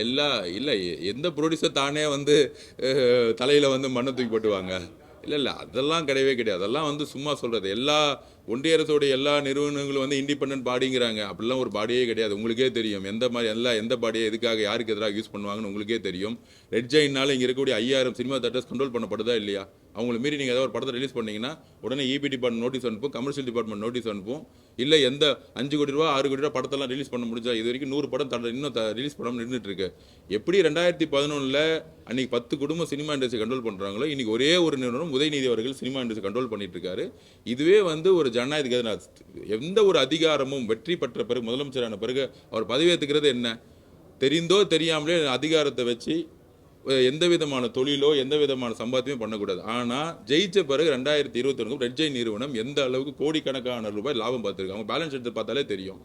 எல்லா இல்லை எந்த ப்ரொடியூசர் தானே வந்து தலையில் வந்து மண்ணை தூக்கி போட்டுவாங்க? இல்லை அதெல்லாம் கிடையவே கிடையாது. அதெல்லாம் வந்து சும்மா சொல்கிறது. ஒன்றிய அரசோடைய எல்லா நிறுவனங்களும் வந்து இண்டிபெண்டன்ட் பாடிங்கிறாங்க. அப்படிலாம் ஒரு பாடியே கிடையாது. உங்களுக்கே தெரியும் எந்த பாடியை எதுக்காக யாருக்கு எதிராக யூஸ் பண்ணுவாங்கன்னு உங்களுக்கே தெரியும். ரெட் ஜெயின்னால் இங்கே இருக்கக்கூடிய 5000 சினிமா தேட்டர்ஸ் கண்ட்ரோல் பண்ணப்படுதா இல்லையா? அவங்கள மீறி நீங்கள் ஏதாவது ஒரு படத்தை ரிலீஸ் பண்ணீங்கன்னா உடனே இபி டிபார்ட்மெண்ட் நோட்டீஸ் அனுப்பும், கமர்ஷியல் டிபார்ட்மெண்ட் நோட்டீஸ் அனுப்பும். இல்லை எந்த 5 கோடி ரூபா 6 கோடி ரூபா படத்தெல்லாம் ரிலீஸ் பண்ண முடிஞ்சா? இது வரைக்கும் 100 படம் இன்னும் ரிலீஸ் பண்ணாமல் நின்றுட்டு இருக்கு. எப்படி 2011 அன்னைக்கு 10 குடும்பம் சினிமா இண்டஸ்ட்ரி கண்ட்ரோல் பண்ணுறாங்களோ இன்னைக்கு ஒரே ஒரு நிறுவனம் உதயநிதி அவர்கள் சினிமா இண்டஸ்ட்ரி கண்ட்ரோல் பண்ணிட்டு இருக்காரு. இதுவே வந்து ஒரு ஜனநாயக எந்த ஒரு அதிகாரமும் வெற்றி பெற்ற பிறகு முதலமைச்சரான பிறகு அவர் பதவியேற்றுக்கிறது என்ன? தெரிந்தோ தெரியாமலே அதிகாரத்தை வச்சு எந்த விதமான தொழிலோ எந்த விதமான சம்பாத்தியமே பண்ணக்கூடாது. ஆனால் ஜெயிச்ச பிறகு 2021 ரெட் ஜெயின் நிறுவனம் எந்த அளவுக்கு கோடிக்கணக்கான ரூபாய் லாபம் பார்த்துருக்கு. அவங்க பேலன்ஸ் எடுத்து பார்த்தாலே தெரியும்.